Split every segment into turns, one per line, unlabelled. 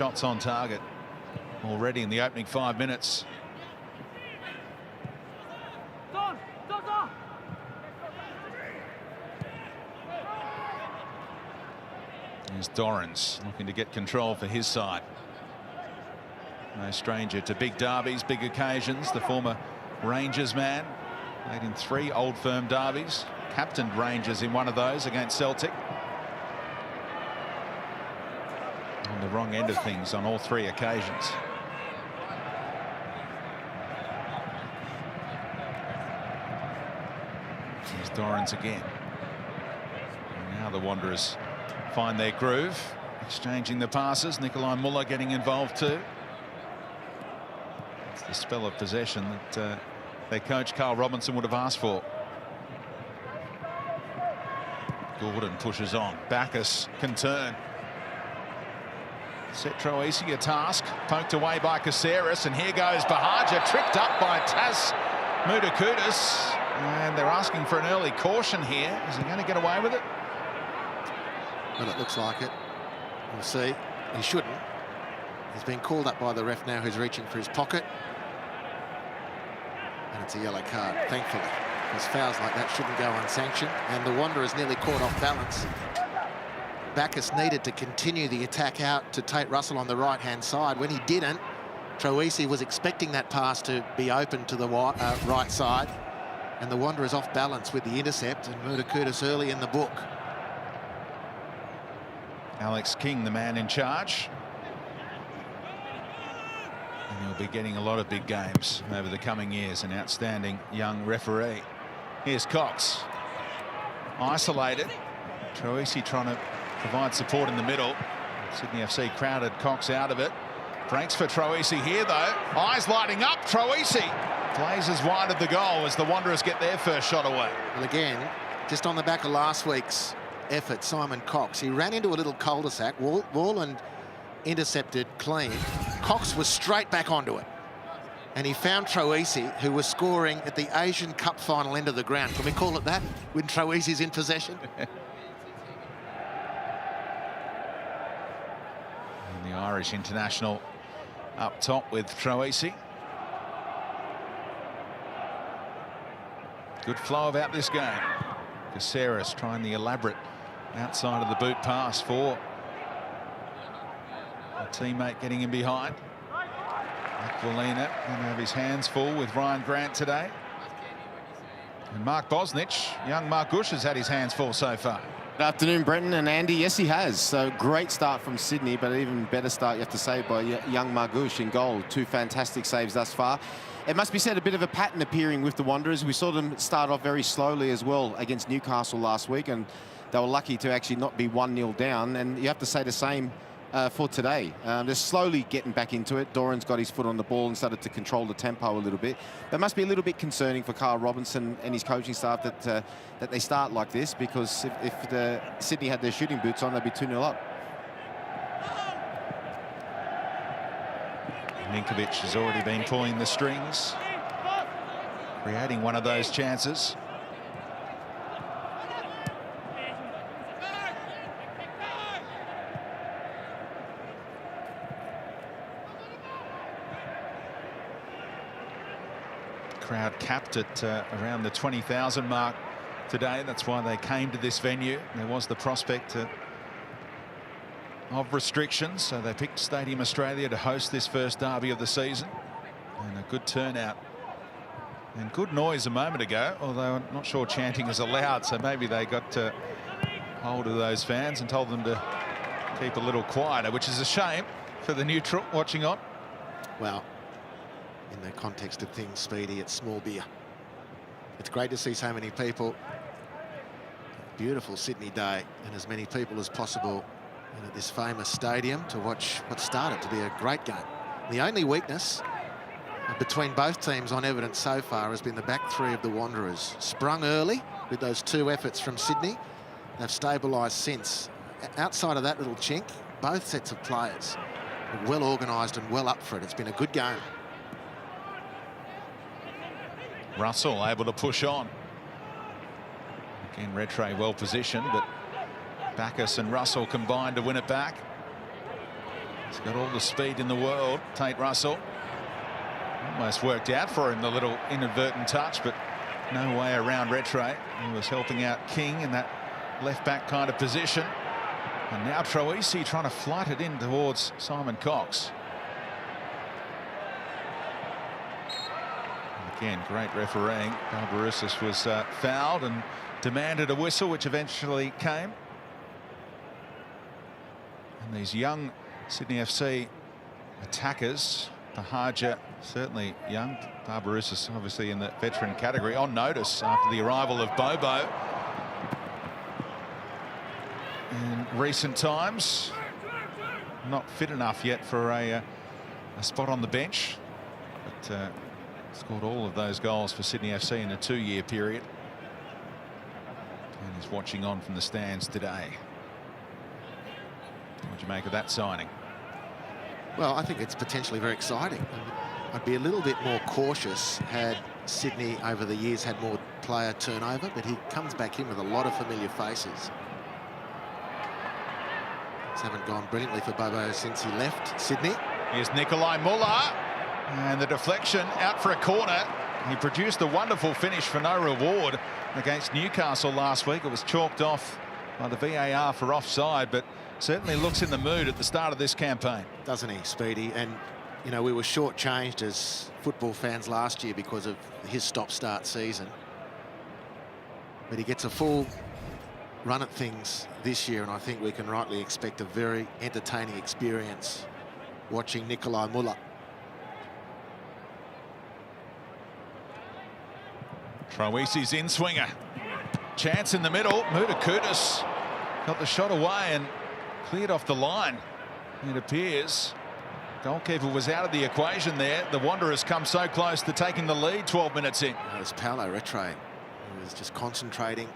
Shots on target already in the opening 5 minutes. Here's Dorrans looking to get control for his side. No stranger to big derbies, big occasions. The former Rangers man played in 3 Old Firm derbies, captained Rangers in one of those against Celtic. On the wrong end of things on all 3 occasions. Here's Dorrans again. And now the Wanderers find their groove, exchanging the passes. Nikolai Muller getting involved too. It's the spell of possession that their coach Carl Robinson would have asked for. Gordon pushes on. Bacchus can turn. Set Troisi a task, poked away by Caceres, and here goes Bahaja, tripped up by Tas Mudakudis, and they're asking for an early caution here. Is he going to get away with it?
Well, it looks like it. We'll see. He shouldn't. He's been called up by the ref now, who's reaching for his pocket. And it's a yellow card, thankfully, because fouls like that shouldn't go unsanctioned. And the Wanderers nearly caught off balance. Bacchus needed to continue the attack out to Tate Russell on the right-hand side. When he didn't, Troisi was expecting that pass to be open to the right side. And the Wanderers off balance with the intercept, and Mudakudis early in the book.
Alex King, the man in charge. And he'll be getting a lot of big games over the coming years. An outstanding young referee. Here's Cox. Isolated. Troisi trying to provide support in the middle. Sydney FC crowded Cox out of it. Breaks for Troisi here, though. Eyes lighting up. Troisi blazes wide of the goal as the Wanderers get their first shot away.
Well, again, just on the back of last week's effort, Simon Cox, he ran into a little cul-de-sac. Warland intercepted clean. Cox was straight back onto it. And he found Troisi, who was scoring at the Asian Cup final end of the ground. Can we call it that, when Troisi's in possession?
And the Irish international up top with Troisi. Good flow about this game. Caceres trying the elaborate outside of the boot pass for a teammate getting in behind. Aquilina going to have his hands full with Ryan Grant today. And Mark Bosnich, young Mark Gush, has had his hands full so far.
Good afternoon, Brenton and Andy. Yes, he has. So great start from Sydney, but an even better start, you have to say, by young Margush in goal. 2 fantastic saves thus far. It must be said, a bit of a pattern appearing with the Wanderers. We saw them start off very slowly as well against Newcastle last week, and they were lucky to actually not be 1-0 down. And you have to say the same for today. They're slowly getting back into it. Doran's got his foot on the ball and started to control the tempo a little bit. That must be a little bit concerning for Carl Robinson and his coaching staff that they start like this, because if the Sydney had their shooting boots on, they'd be 2-0 up.
Ninkovic has already been pulling the strings, creating one of those chances. Crowd capped at around the 20,000 mark today. That's why they came to this venue. There was the prospect of restrictions, so they picked Stadium Australia to host this first derby of the season. And a good turnout and good noise a moment ago, although I'm not sure chanting is allowed, so maybe they got hold of those fans and told them to keep a little quieter, which is a shame for the neutral watching on.
Well, in the context of things, Speedy, it's small beer. It's great to see so many people. Beautiful Sydney day, and as many people as possible at this famous stadium to watch what started to be a great game. The only weakness between both teams on evidence so far has been the back three of the Wanderers. Sprung early with those 2 efforts from Sydney. They've stabilised since. Outside of that little chink, both sets of players are well organised and well up for it. It's been a good game.
Russell able to push on. Again, Rattray well positioned, but Bacchus and Russell combined to win it back. He's got all the speed in the world, Tate Russell. Almost worked out for him, the little inadvertent touch, but no way around Rattray. He was helping out King in that left-back kind of position. And now Troisi trying to flight it in towards Simon Cox. Again, great refereeing. Barbarouses was fouled and demanded a whistle, which eventually came. And these young Sydney FC attackers, Pahaja, certainly young, Barbarouses obviously in the veteran category, on notice after the arrival of Bobo. In recent times, not fit enough yet for a spot on the bench, but scored all of those goals for Sydney FC in a 2-year period, and is watching on from the stands today. What do you make of that signing?
Well, I think it's potentially very exciting. I'd be a little bit more cautious had Sydney over the years had more player turnover, but he comes back in with a lot of familiar faces. Haven't gone brilliantly for Bobo since he left Sydney.
Here's Nikolai Muller, and the deflection out for a corner. He produced a wonderful finish for no reward against Newcastle last week. It was chalked off by the VAR for offside, but certainly looks in the mood at the start of this campaign.
Doesn't he, Speedy? And, you know, we were shortchanged as football fans last year because of his stop-start season. But he gets a full run at things this year, and I think we can rightly expect a very entertaining experience watching Nikolai Muller.
Troisi's in swinger. Chance in the middle. Mutakutis got the shot away and cleared off the line. It appears goalkeeper was out of the equation there. The Wanderers come so close to taking the lead 12 minutes in.
It was Paolo Rattray who was just concentrating.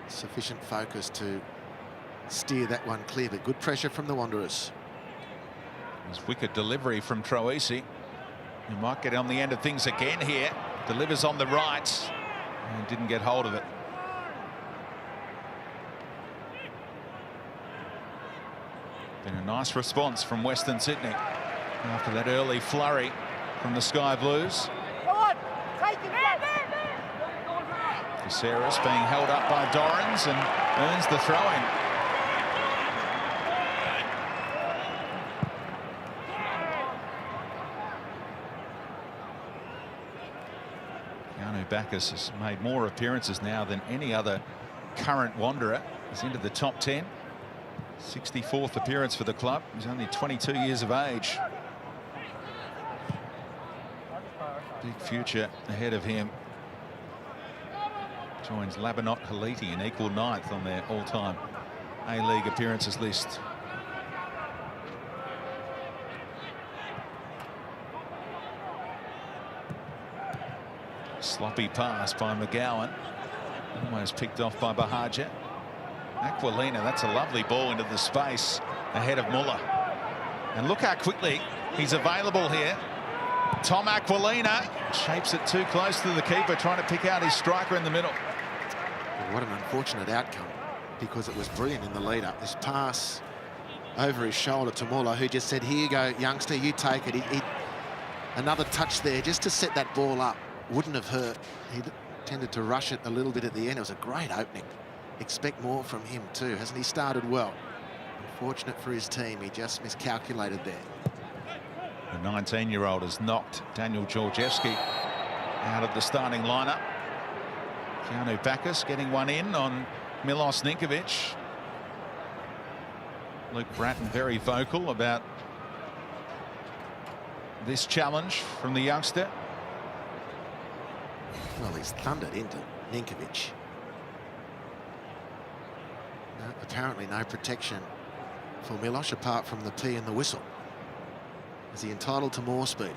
Sufficient focus to steer that one clear, but good pressure from the Wanderers.
It was wicked delivery from Troisi. He might get on the end of things again here. Delivers on the right and didn't get hold of it. Been a nice response from Western Sydney after that early flurry from the Sky Blues. Caceres being held up by Dorrans and earns the throw-in. Keanu Bacchus has made more appearances now than any other current Wanderer. He's into the top 10. 64th appearance for the club. He's only 22 years of age. Big future ahead of him. Joins Labanot Haliti in equal 9th on their all-time A-League appearances list. Sloppy pass by McGowan. Almost picked off by Pahaja. Aquilina, that's a lovely ball into the space ahead of Muller. And look how quickly he's available here. Tom Aquilina shapes it too close to the keeper, trying to pick out his striker in the middle.
What an unfortunate outcome, because it was brilliant in the lead-up. This pass over his shoulder to Muller, who just said, here you go, youngster, you take it. Another touch there just to set that ball up. Wouldn't have hurt. He tended to rush it a little bit at the end. It was a great opening. Expect more from him too. Hasn't he started well? Unfortunate for his team. He just miscalculated there.
The 19-year-old has knocked Daniel Georgievski out of the starting lineup. Keanu Bacchus getting one in on Milos Ninkovic. Luke Bratton very vocal about this challenge from the youngster.
Well, he's thundered into Ninkovic. No, apparently no protection for Milos apart from the P and the whistle. Is he entitled to more, Speedy?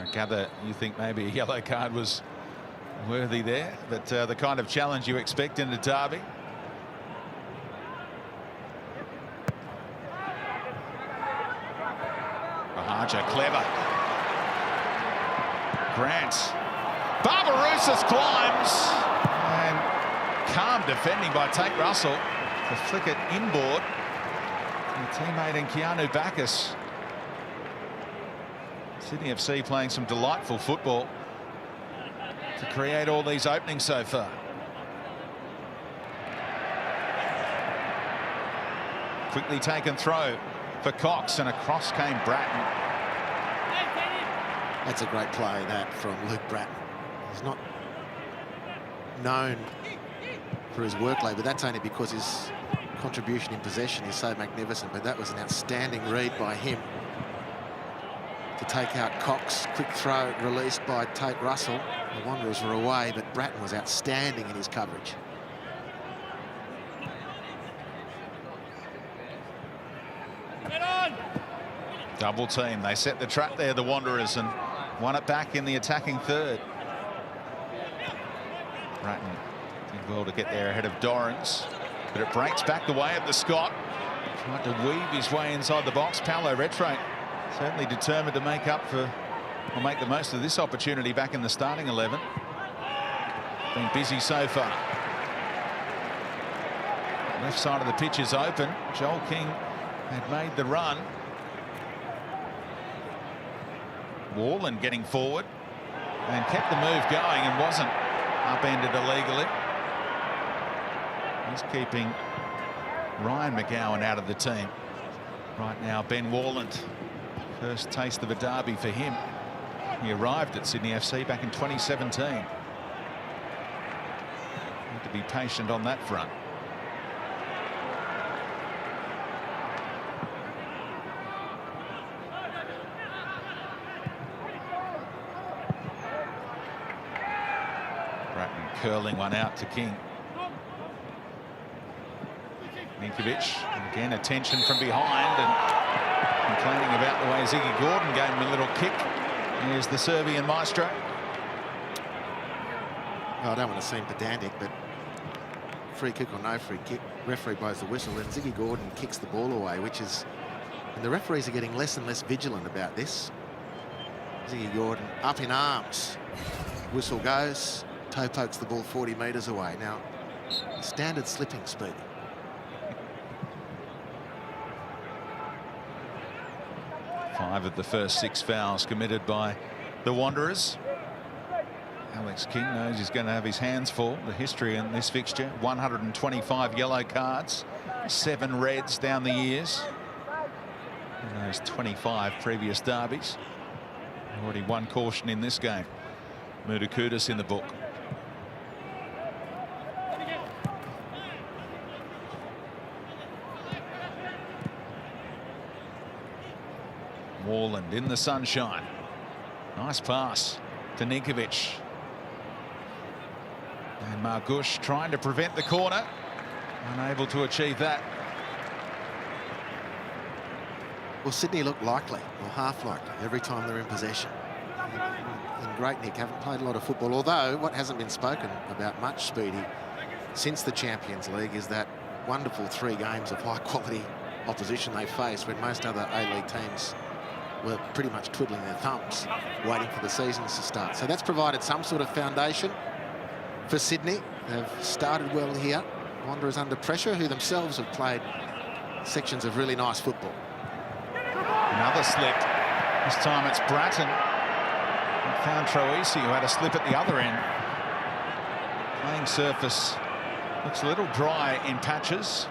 I gather you think maybe a yellow card was worthy there, but the kind of challenge you expect in a derby. Pahaja, clever. Grant. Barbarouses climbs. And calm defending by Tate Russell. to flick it inboard. And teammate in Keanu Bacchus. Sydney FC playing some delightful football to create all these openings so far. Quickly taken throw for Cox, and across came Bratton.
That's a great play, that, from Luke Bratton. He's not known for his workload, but that's only because his contribution in possession is so magnificent. But that was an outstanding read by him to take out Cox. Quick throw released by Tate Russell. The Wanderers were away, but Bratton was outstanding in his coverage.
Double team. They set the trap there, the Wanderers, and won it back in the attacking third. Bratton did well to get there ahead of Dorrans, but it breaks back the way of the Scot. Tried to weave his way inside the box. Paolo Retre certainly determined to make up for, or make the most of this opportunity back in the starting 11. Been busy so far. Left side of the pitch is open. Joel King had made the run. Warland getting forward and kept the move going and wasn't upended illegally. He's keeping Ryan McGowan out of the team. Right now, Ben Warland. First taste of a derby for him. He arrived at Sydney FC back in 2017. Need to be patient on that front. Bratton curling one out to King. Ninkovic, again attention from behind and complaining about the way Ziggy Gordon gave him a little kick. Here's the Serbian maestro.
Well, I don't want to seem pedantic, but free kick or no free kick, referee blows the whistle and Ziggy Gordon kicks the ball away, which is, and the referees are getting less and less vigilant about this. Ziggy Gordon up in arms. Whistle goes, toe pokes the ball 40 metres away. Now, standard slipping speed.
Five of the first 6 fouls committed by the Wanderers. Alex King knows he's going to have his hands full. The history in this fixture: 125 yellow cards, 7 reds down the years in those 25 previous derbies. Already 1 caution in this game. Mudakudis in the book. Warland in the sunshine. Nice pass to Ninkovic. And Margush trying to prevent the corner. Unable to achieve that.
Well, Sydney look likely, or half likely, every time they're in possession. And Great Nick haven't played a lot of football, although what hasn't been spoken about much, Speedy, since the Champions League is that wonderful 3 games of high-quality opposition they faced when most other A-League teams were pretty much twiddling their thumbs, waiting for the seasons to start. So that's provided some sort of foundation for Sydney. They've started well here. Wanderers under pressure, who themselves have played sections of really nice football.
Another slip. This time it's Bratton. And found Troisi, who had a slip at the other end. Playing surface looks a little dry in patches.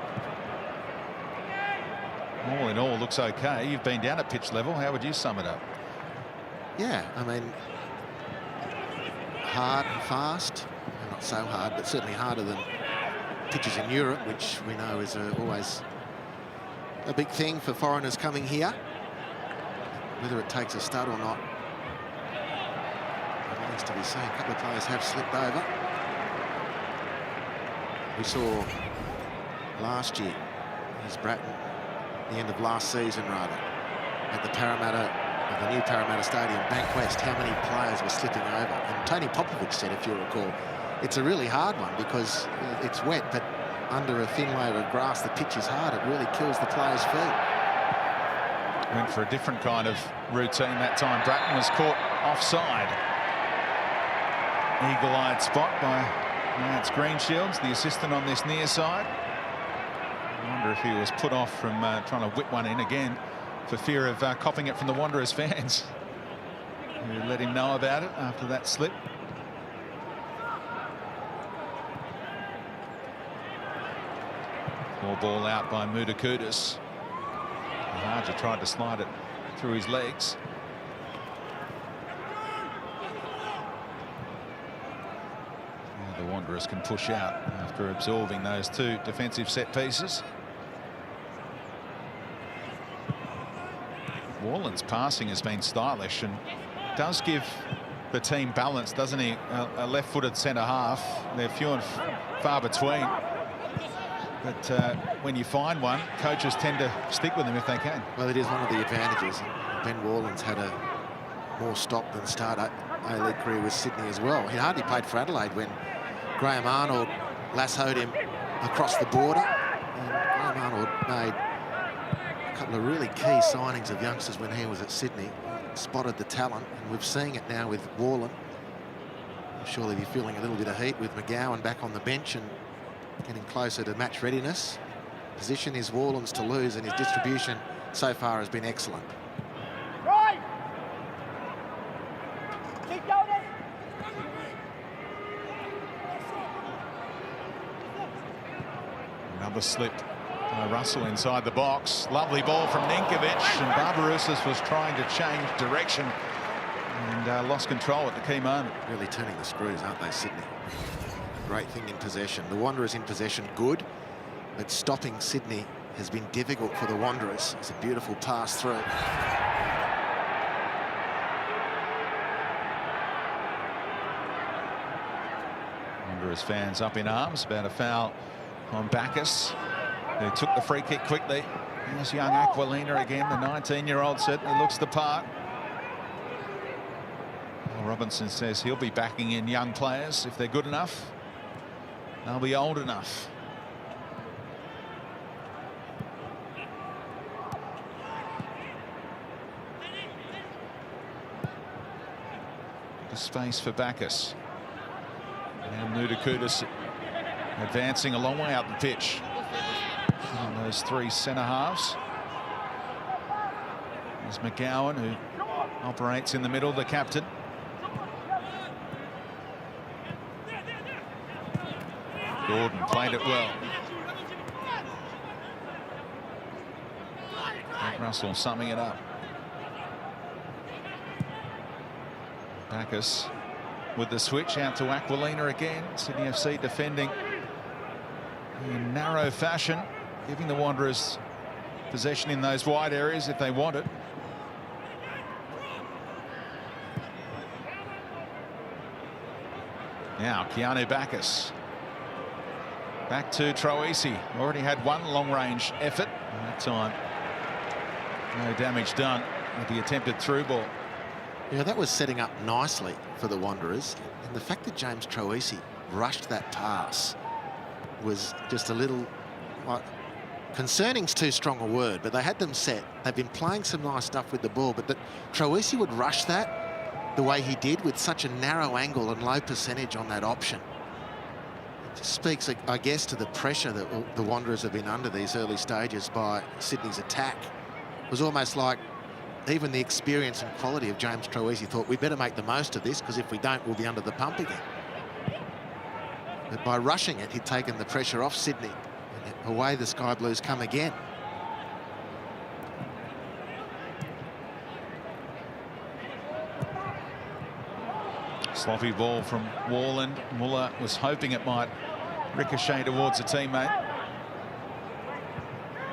All in all, looks okay. You've been down at pitch level. How would you sum it up?
Yeah, I mean, hard and fast. Not so hard, but certainly harder than pitches in Europe, which we know is always a big thing for foreigners coming here. Whether it takes a stud or not remains to be seen. A couple of players have slipped over. We saw last year, here's Bratton, the end of last season rather, at the the new Parramatta Stadium, Bankwest, how many players were slipping over. And Tony Popovich said, if you recall, it's a really hard one because it's wet, but under a thin layer of grass, the pitch is hard. It really kills the players' feet.
Went for a different kind of routine that time. Bratton was caught offside. Eagle-eyed spot by Lance Greenshields, the assistant on this near side. referee was put off from trying to whip one in again for fear of copping it from the Wanderers fans, who let him know about it after that slip. More ball out by Mudakudis. Harger tried to slide it through his legs. The Wanderers can push out after absorbing those two defensive set pieces. Wallen's passing has been stylish and does give the team balance, doesn't he? A left-footed centre half. They're few and far between. But when you find one, coaches tend to stick with them if they can.
Well, it is one of the advantages. Ben Wallen's had a more stop than start A-League career with Sydney as well. He hardly played for Adelaide when Graham Arnold lassoed him across the border. And Graham Arnold made a couple of really key signings of youngsters when he was at Sydney. Spotted the talent, and we're seeing it now with Wallen. Surely be feeling a little bit of heat with McGowan back on the bench and getting closer to match readiness. Position is Wallen's to lose, and his distribution so far has been excellent.
Right. Keep going.
Another slip by Russell inside the box. Lovely ball from Ninkovic, and Barbarouses was trying to change direction and lost control at the key moment.
Really turning the screws, aren't they, Sydney? Great thing in possession. The Wanderers in possession, good, but stopping Sydney has been difficult for the Wanderers. It's a beautiful pass through.
Wanderers fans up in arms about a foul on Bacchus, who took the free kick quickly. Here's young Aquilina again. The 19-year-old certainly looks the part. Well, Robinson says he'll be backing in young players if they're good enough. They'll be old enough. The space for Bacchus. And Mudakudis advancing a long way up the pitch. And those three centre halves. There's McGowan, who operates in the middle, the captain. Gordon played it well. Russell summing it up. Bacchus with the switch out to Aquilina again. Sydney FC defending in narrow fashion, giving the Wanderers possession in those wide areas if they want it. Now Keanu Bacchus. Back to Troisi. Already had one long-range effort. That time, no damage done with the attempted through ball.
Yeah, that was setting up nicely for the Wanderers. And the fact that James Troisi rushed that pass was just a little, well, concerning's too strong a word, but they had them set. They've been playing some nice stuff with the ball, but that Troisi would rush that the way he did with such a narrow angle and low percentage on that option. It just speaks, I guess, to the pressure that the Wanderers have been under these early stages by Sydney's attack. It was almost like even the experience and quality of James Troisi thought, we better make the most of this, because if we don't, we'll be under the pump again. But by rushing it, he'd taken the pressure off Sydney. And away the Sky Blues come again.
Sloppy ball from Warland. Muller was hoping it might ricochet towards a teammate.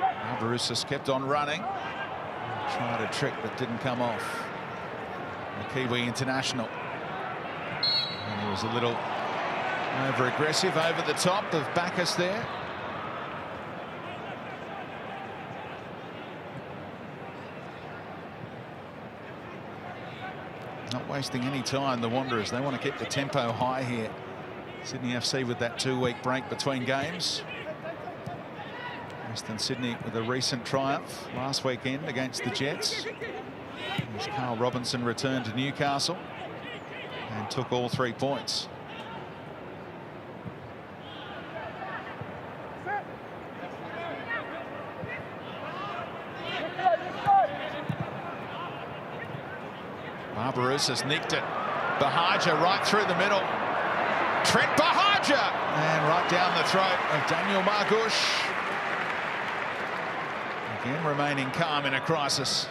Barbarouses kept on running. Tried a trick that didn't come off. The Kiwi international. And he was a little over-aggressive over the top of Bacchus there. Not wasting any time, the Wanderers. They want to keep the tempo high here. Sydney FC with that 2-week break between games. Western Sydney with a recent triumph last weekend against the Jets. As Carl Robinson returned to Newcastle and took all 3 points. Barbarouses nicked it. Bahaja right through the middle. Trent Bahaja! And right down the throat of Daniel Margush. Again, remaining calm in a crisis,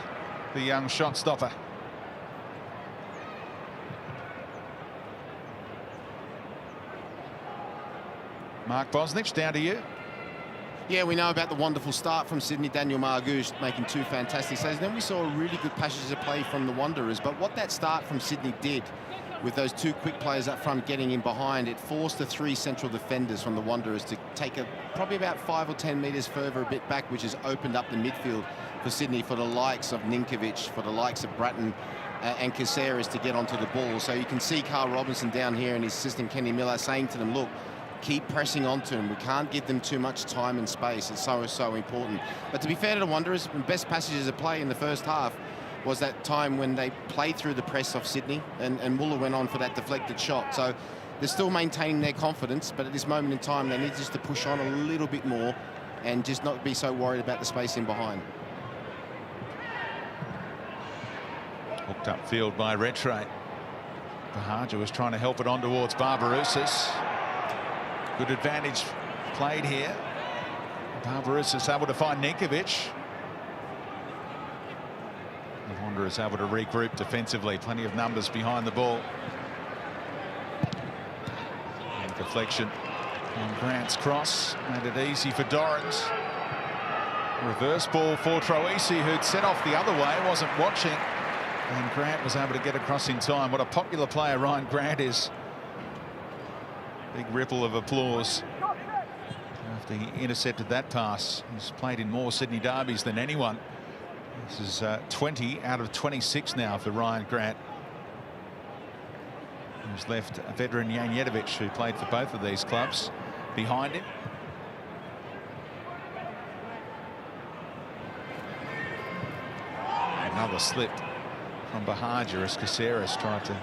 the young shot stopper. Mark Bosnich, down to you.
Yeah, we know about the wonderful start from Sydney, Daniel Margush making 2 fantastic saves. Then we saw a really good passage of play from the Wanderers. But what that start from Sydney did with those 2 quick players up front getting in behind, it forced the 3 central defenders from the Wanderers to take probably about 5 or 10 metres further a bit back, which has opened up the midfield for Sydney, for the likes of Ninkovic, for the likes of Bratton and Caceres to get onto the ball. So you can see Carl Robinson down here and his assistant Kenny Miller saying to them, look, keep pressing onto them. We can't give them too much time and space. It's so important. But to be fair to the Wanderers, the best passages of play in the first half was that time when they played through the press of Sydney and Muller went on for that deflected shot. So they're still maintaining their confidence, but at this moment in time, they need just to push on a little bit more and just not be so worried about the space in behind.
Hooked up field by Redtrade. Bahaja was trying to help it on towards Barbarouses. Good advantage played here. Barbarouses able to find Ninkovic. The Wanderers able to regroup defensively. Plenty of numbers behind the ball. And deflection on Grant's cross. Made it easy for Dorrans. Reverse ball for Troisi, who'd set off the other way, wasn't watching. And Grant was able to get across in time. What a popular player Ryan Grant is. Big ripple of applause after he intercepted that pass. He's played in more Sydney derbies than anyone. This is 20 out of 26 now for Ryan Grant. He's left a veteran Janjetovic, who played for both of these clubs, behind him. Another slip from Bahaja as Caceres tried to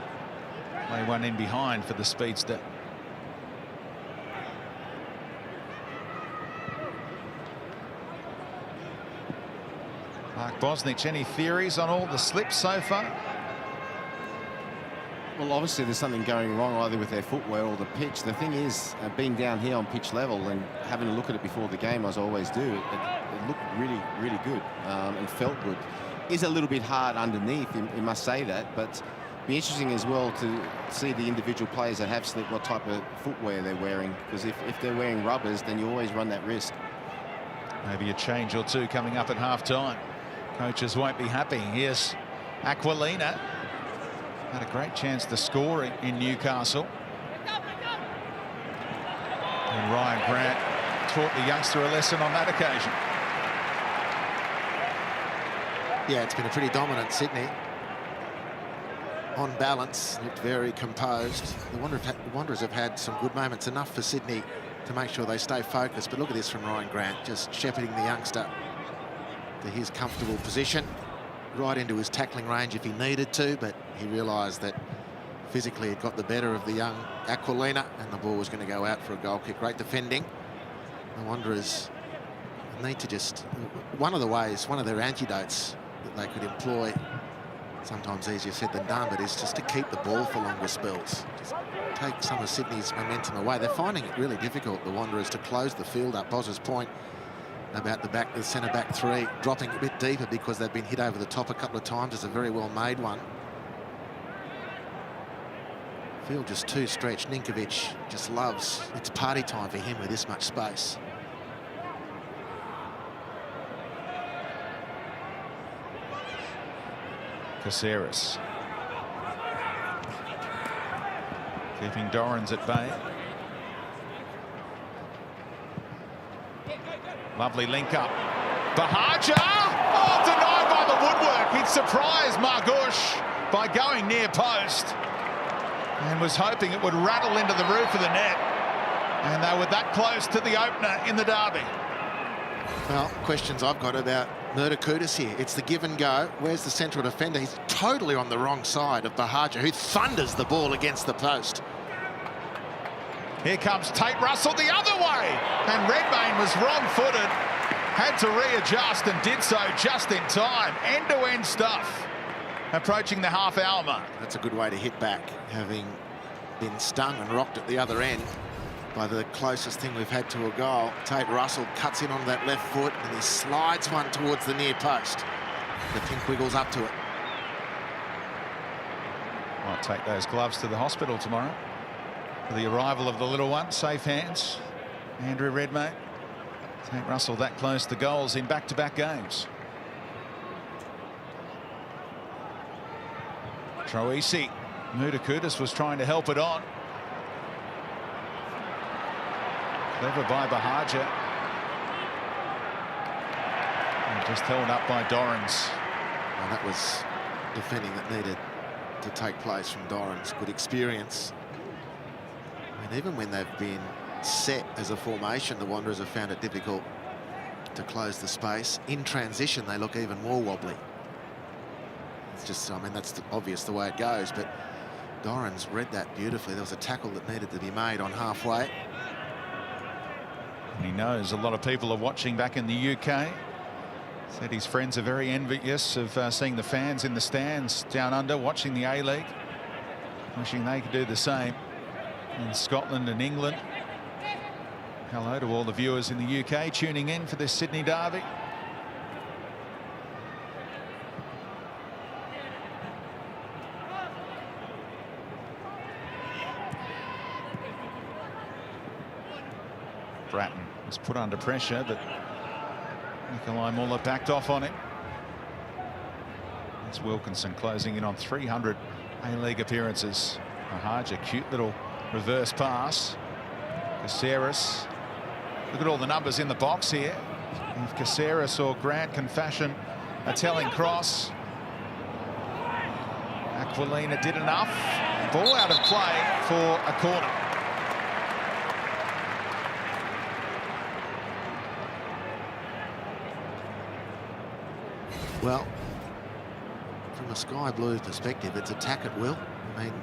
play one in behind for the speedster. Mark Bosnich, any theories on all the slips so far?
Well, obviously there's something going wrong either with their footwear or the pitch. The thing is, being down here on pitch level and having a look at it before the game, as I always do, it looked really good and felt good. Is a little bit hard underneath, you must say that, but be interesting as well to see the individual players that have slipped, what type of footwear they're wearing, because if they're wearing rubbers, then you always run that risk.
Maybe a change or two coming up at half-time. Coaches won't be happy. Here's Aquilina. Had a great chance to score in Newcastle. And Ryan Grant taught the youngster a lesson on that occasion.
Yeah, it's been a pretty dominant Sydney. On balance, looked very composed. The Wanderers have had some good moments, enough for Sydney to make sure they stay focused. But look at this from Ryan Grant, just shepherding the youngster to his comfortable position, right into his tackling range if he needed to, but he realised that physically it got the better of the young Aquilina and the ball was going to go out for a goal kick. Great defending. The Wanderers need to just... one of their antidotes that they could employ, sometimes easier said than done, but is just to keep the ball for longer spells. Just take some of Sydney's momentum away. They're finding it really difficult, the Wanderers, to close the field up. Boz's point about the centre-back 3 dropping a bit deeper because they've been hit over the top a couple of times. It's a very well-made one. Field just too stretched. Ninkovic just loves. It's party time for him with this much space.
Caceres keeping Dorrans at bay. Lovely link up. Bahaja! Oh, denied by the woodwork. He'd surprised Margush by going near post and was hoping it would rattle into the roof of the net. And they were that close to the opener in the derby.
Well, questions I've got about Murder Kudus here. It's the give and go. Where's the central defender? He's totally on the wrong side of Bahaja, who thunders the ball against the post.
Here comes Tate Russell the other way. And Redmayne was wrong-footed. Had to readjust and did so just in time. End-to-end stuff. approaching the half-hour mark.
That's a good way to hit back, having been stung and rocked at the other end by the closest thing we've had to a goal. Tate Russell cuts in on that left foot and he slides one towards the near post. The pink wiggles up to it.
Might take those gloves to the hospital tomorrow for the arrival of the little one. Safe hands. Andrew Redmayne. Tate Russell that close to goals in back-to-back games. Troisi. Mutakutis was trying to help it on. Clever by Bahaja. And just held up by Dorrans.
Well, that was defending that needed to take place from Dorrans. Good experience. I mean, even when they've been set as a formation, the Wanderers have found it difficult to close the space. In transition, they look even more wobbly. It's just, I mean, that's obvious the way it goes, but Dorrans read that beautifully. There was a tackle that needed to be made on halfway.
And he knows a lot of people are watching back in the UK. Said his friends are very envious of seeing the fans in the stands down under watching the A-League. Wishing they could do the same in Scotland and England. Hello to all the viewers in the UK tuning in for this Sydney derby. Bratton was put under pressure, but Nikolai Muller backed off on it. It's Wilkinson closing in on 300 A-League appearances. Bahaja, cute little reverse pass. Caceres. Look at all the numbers in the box here. If Caceres or Grant can fashion a telling cross. Aquilina did enough. Ball out of play for a corner.
Well, from a sky blue perspective, it's attack at will. I mean,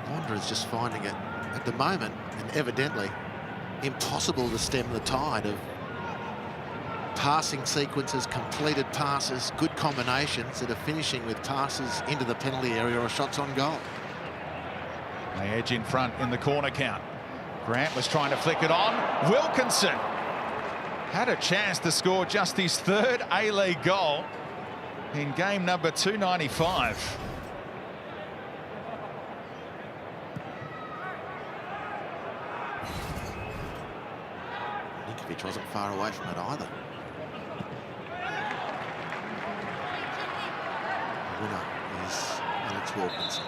Wanderers just finding it at the moment, and evidently impossible to stem the tide of passing sequences, completed passes, good combinations that are finishing with passes into the penalty area or shots on goal.
They edge in front in the corner count. Grant was trying to flick it on. Wilkinson had a chance to score just his third A-League goal in game number 295.
Ninkovic wasn't far away from it either. The winner is Alex Wilkinson.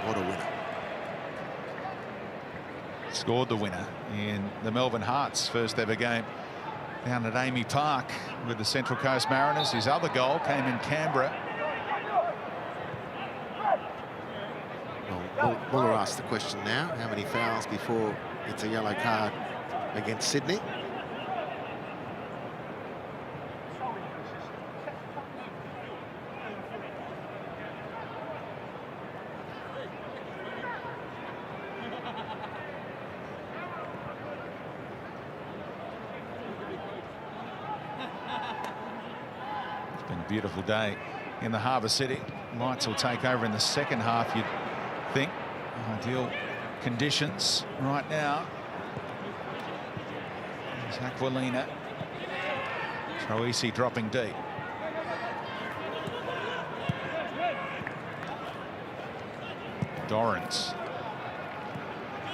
What a winner.
Scored the winner in the Melbourne Hearts' first ever game down at Amy Park with the Central Coast Mariners. His other goal came in Canberra.
Well, Muller asked the question now, how many fouls before it's a yellow card against Sydney?
Beautiful day in the Harbour City. Lights will take over in the second half, you'd think. Ideal conditions right now. There's Aquilina. Troisi dropping deep. Dorrans.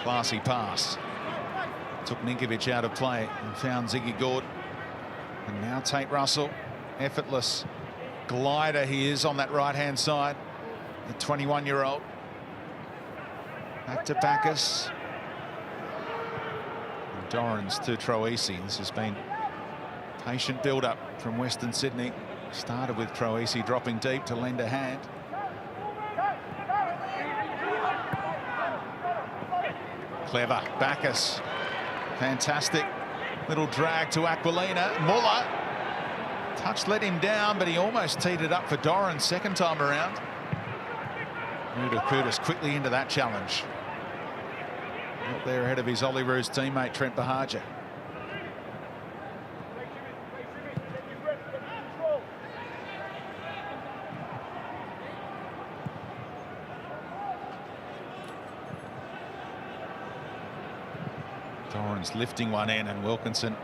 Classy pass. Took Ninkovic out of play and found Ziggy Gordon. And now Tate Russell. Effortless glider he is on that right-hand side. The 21-year-old. Back to Bacchus. And Dorrans to Troisi. This has been patient build-up from Western Sydney. Started with Troisi dropping deep to lend a hand. Clever. Bacchus. Fantastic little drag to Aquilina. Muller. Touch let him down, but he almost teed it up for Dorrans second time around. Mutakutis quickly into that challenge. Up there ahead of his Olyroos teammate Trent Bahaja. Doran's lifting one in, and Wilkinson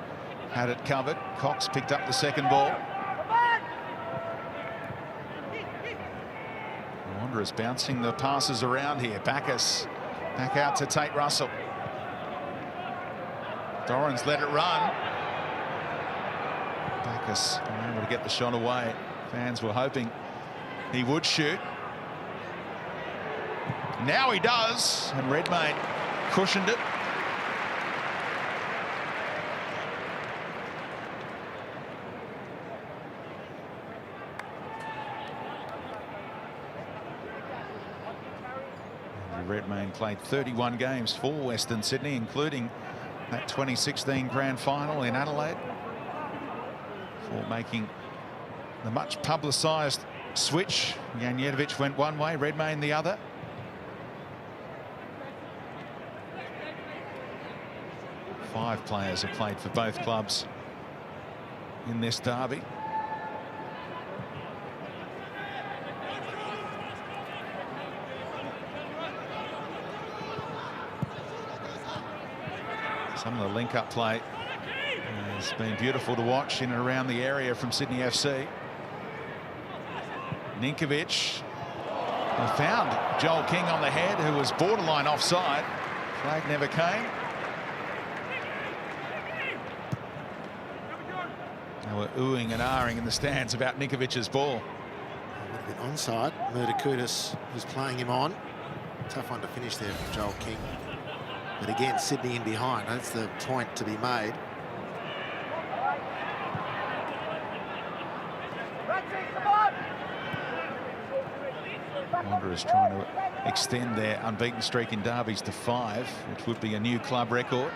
had it covered. Cox picked up the second ball. The Wanderers bouncing the passes around here. Bacchus back out to Tate Russell. Doran's let it run. Bacchus unable to get the shot away. Fans were hoping he would shoot. Now he does, and Redmayne cushioned it. Redmayne played 31 games for Western Sydney, including that 2016 grand final in Adelaide, for making the much publicised switch. Janjetovic went one way, Redmayne the other. Five players have played for both clubs in this derby. Some of the link-up play has been beautiful to watch in and around the area from Sydney FC. Ninkovic found Joel King on the head, who was borderline offside. Flag never came. They were oohing and ahhing in the stands about Ninkovic's ball.
A little bit onside. Murder-Kudus was playing him on. Tough one to finish there for Joel King. But again, Sydney in behind. That's the point to be made.
Wanderers trying to extend their unbeaten streak in derbies to 5, which would be a new club record.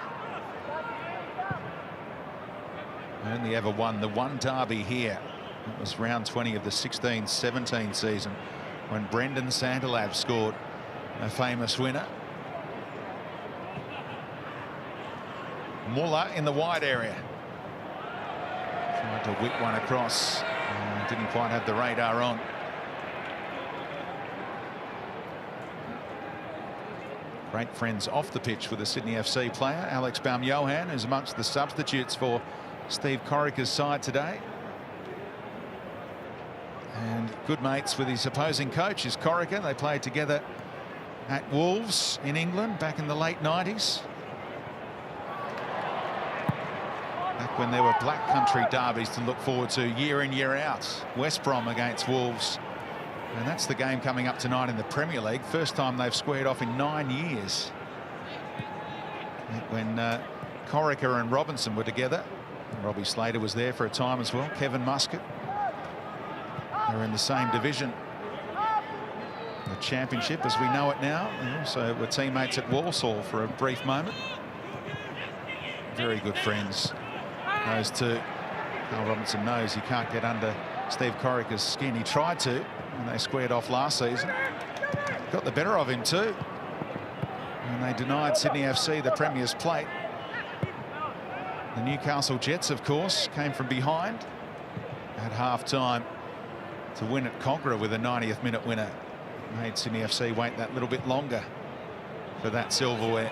Only ever won the one derby here. It was round 20 of the 16-17 season when Brendan Santalab scored a famous winner. Muller in the wide area. Tried to whip one across. Didn't quite have the radar on. Great friends off the pitch with the Sydney FC player, Alex Baum-Johan, who's amongst the substitutes for Steve Corica's side today. And good mates with his opposing coach is Corica. They played together at Wolves in England back in the late 90s. Back when there were black country derbies to look forward to year in, year out. West Brom against Wolves. And that's the game coming up tonight in the Premier League. First time they've squared off in 9 years. When Corica and Robinson were together. Robbie Slater was there for a time as well. Kevin Muscat. They're in the same division. The Championship as we know it now. They also were teammates at Walsall for a brief moment. Very good friends, those two. Carl Robinson knows he can't get under Steve Corica's skin. He tried to when they squared off last season. Got the better of him too. And they denied Sydney FC the Premier's plate. The Newcastle Jets, of course, came from behind at half-time to win at Conqueror with a 90th minute winner. Made Sydney FC wait that little bit longer for that silverware.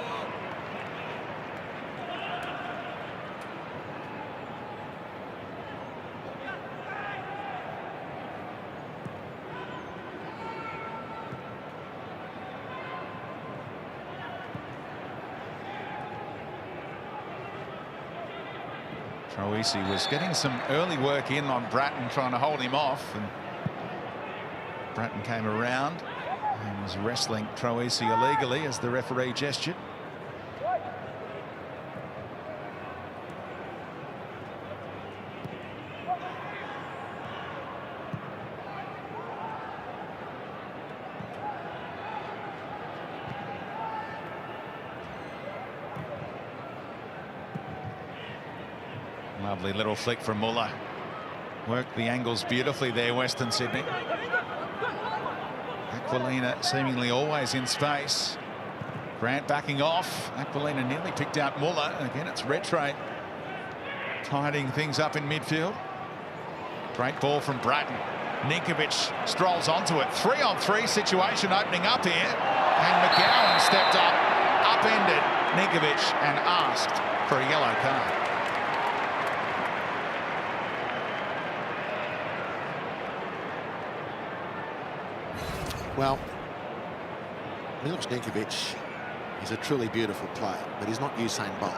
Troisi was getting some early work in on Bratton, trying to hold him off, and Bratton came around and was wrestling Troisi illegally as the referee gestured. Lovely little flick from Muller. Worked the angles beautifully there, Western Sydney. Aquilina seemingly always in space. Grant backing off. Aquilina nearly picked out Muller. Again, it's Rattray tidying things up in midfield. Great ball from Bratton. Ninkovic strolls onto it. 3-on-3 situation opening up here. And McGowan stepped up, upended. Ninkovic and asked for a yellow card.
Well, Milos Ninkovic is a truly beautiful player, but he's not Usain Bolt.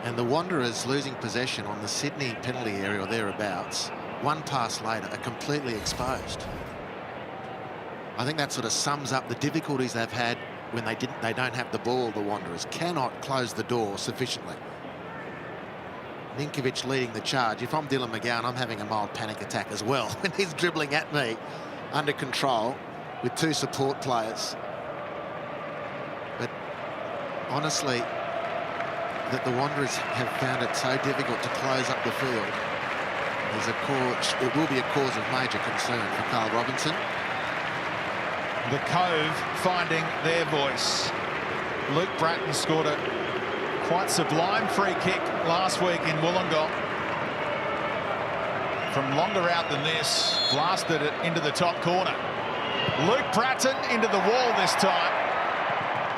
And the Wanderers losing possession on the Sydney penalty area or thereabouts, one pass later, are completely exposed. I think that sort of sums up the difficulties they've had when they don't have the ball. The Wanderers cannot close the door sufficiently. Ninkovic leading the charge. If I'm Dylan McGowan, I'm having a mild panic attack as well when he's dribbling at me under control with two support players. But honestly, that the Wanderers have found it so difficult to close up the field it will be a cause of major concern for Carl Robinson.
The Cove finding their voice. Luke Bratton scored a quite sublime free kick last week in Wollongong. From longer out than this, blasted it into the top corner. Luke Bratton into the wall this time.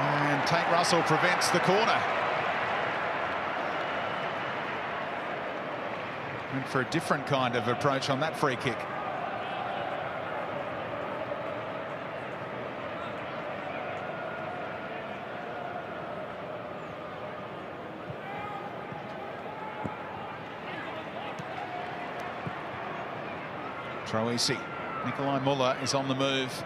And Tate Russell prevents the corner. Went for a different kind of approach on that free kick. Troisi. Nikolai Muller is on the move.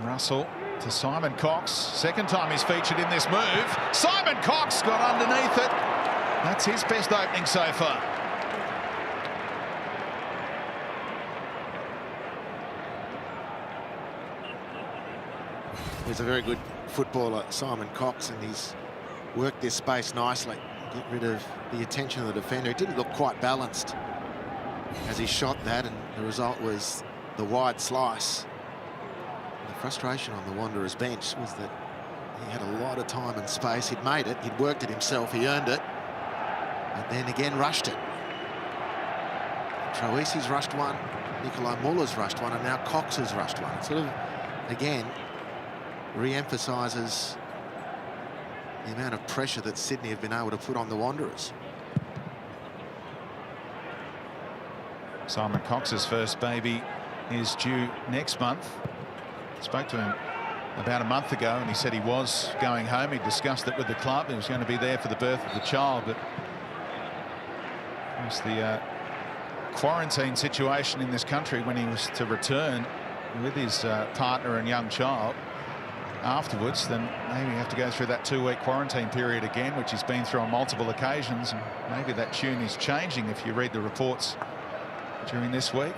Russell to Simon Cox. Second time he's featured in this move. Simon Cox got underneath it. That's his best opening so far.
He's a very good footballer, Simon Cox, and he's worked this space nicely. Get rid of the attention of the defender. It didn't look quite balanced as he shot that, and the result was the wide slice. And the frustration on the Wanderers bench was that he had a lot of time and space. He'd made it, he'd worked it himself, he earned it, and then again rushed it. Troisi's rushed one, Nikolai Muller's rushed one, and now Cox has rushed one. It sort of, again, re-emphasises the amount of pressure that Sydney have been able to put on the Wanderers.
Simon Cox's first baby is due next month. Spoke to him about a month ago and he said he was going home. He discussed it with the club. He was going to be there for the birth of the child, but it was the quarantine situation in this country when he was to return with his partner and young child afterwards. Then maybe have to go through that 2-week quarantine period again, which he's been through on multiple occasions, and maybe that tune is changing if you read the reports during this week.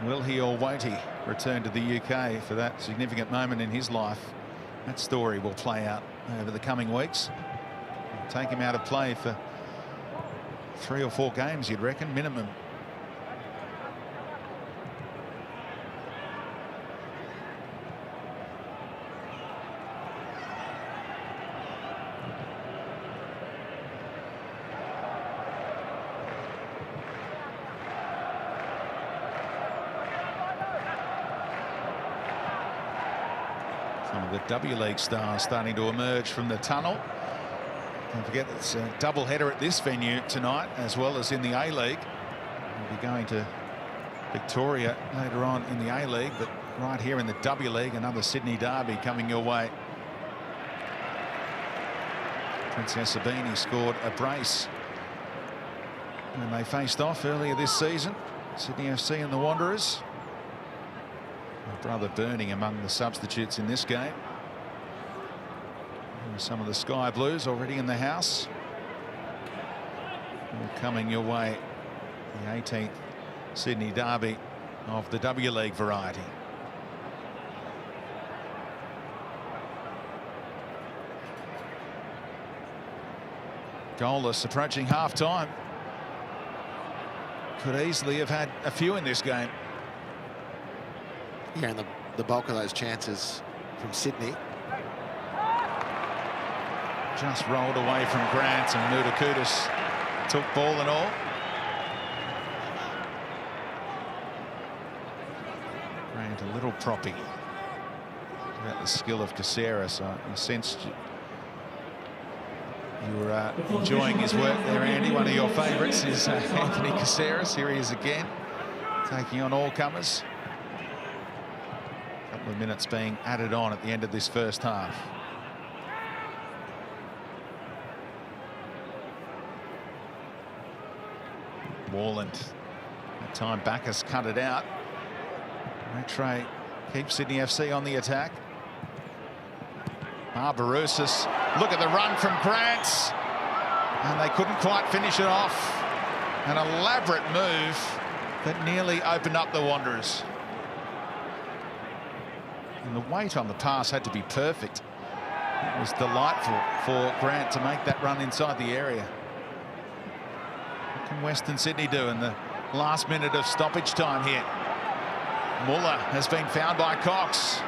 Will he or won't he return to the UK for that significant moment in his life? That story will play out over the coming weeks. Take him out of play for 3 or 4 games, you'd reckon, minimum. Some of the W League stars starting to emerge from the tunnel. Don't forget it's a double header at this venue tonight, as well as in the A-League. We'll be going to Victoria later on in the A-League, but right here in the W League, another Sydney derby coming your way. Princess Sabini scored a brace when they faced off earlier this season. Sydney FC and the Wanderers. My brother Burning among the substitutes in this game. And some of the Sky Blues already in the house. And coming your way, the 18th Sydney derby of the W League variety. Goalless approaching half-time. Could easily have had a few in this game.
Yeah, and the bulk of those chances from Sydney.
Just rolled away from Grant, and Mutakutis took ball and all. Grant a little proppy. about the skill of Caceres. I sensed you were enjoying his work there, Andy. One of your favourites is Anthony Caceres. Here he is again, taking on all comers. A couple of minutes being added on at the end of this first half. Warland, that time Bacchus cut it out. Rattray keeps Sydney FC on the attack. Barbarouses, look at the run from Grant, and they couldn't quite finish it off. An elaborate move that nearly opened up the Wanderers. And the weight on the pass had to be perfect. It was delightful for Grant to make that run inside the area. What can Western Sydney do in the last minute of stoppage time here? Muller has been found by Cox.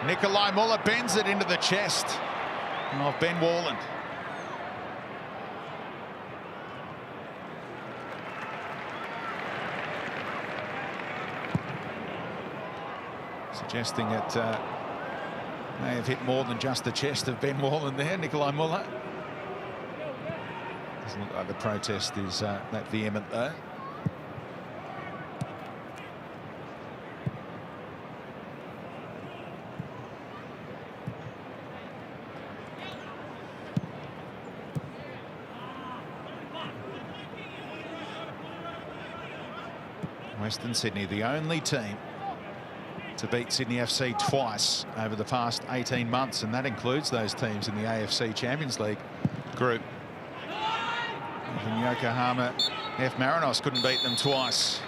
Nikolai Muller bends it into the chest of Ben Warland. Suggesting it may have hit more than just the chest of Ben Warland there, Nikolai Muller. Doesn't look like the protest is that vehement though. Western Sydney, the only team to beat Sydney FC twice over the past 18 months, and that includes those teams in the AFC Champions League group. Even Yokohama F. Marinos couldn't beat them twice.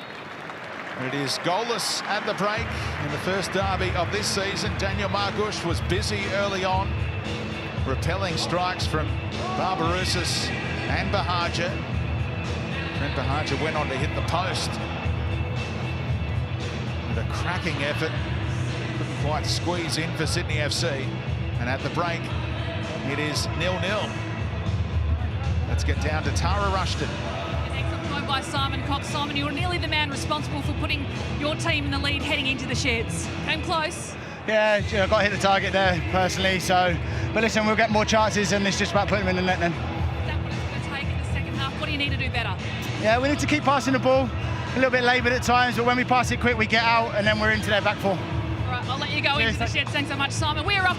And it is goalless at the break in the first derby of this season. Daniel Margush was busy early on, repelling strikes from Barbarouses and Bahaja. Trent Bahaja went on to hit the post. A cracking effort, couldn't quite squeeze in for Sydney FC, and at the break it is 0-0. Let's get down to Tara Rushton.
Excellent point by Simon Cox. Simon, you were nearly the man responsible for putting your team in the lead heading into the sheds. Came close.
Yeah, I got to hit the target there personally, but listen, we'll get more chances and it's just about putting them in the net then.
Is that what it's going to take in the second half? What do you need to do better?
Yeah, we need to keep passing the ball. A little bit laboured at times, but when we pass it quick, we get out and then we're into their back four.
All right, I'll let you go into the sheds. Thanks so much, Simon. We're off.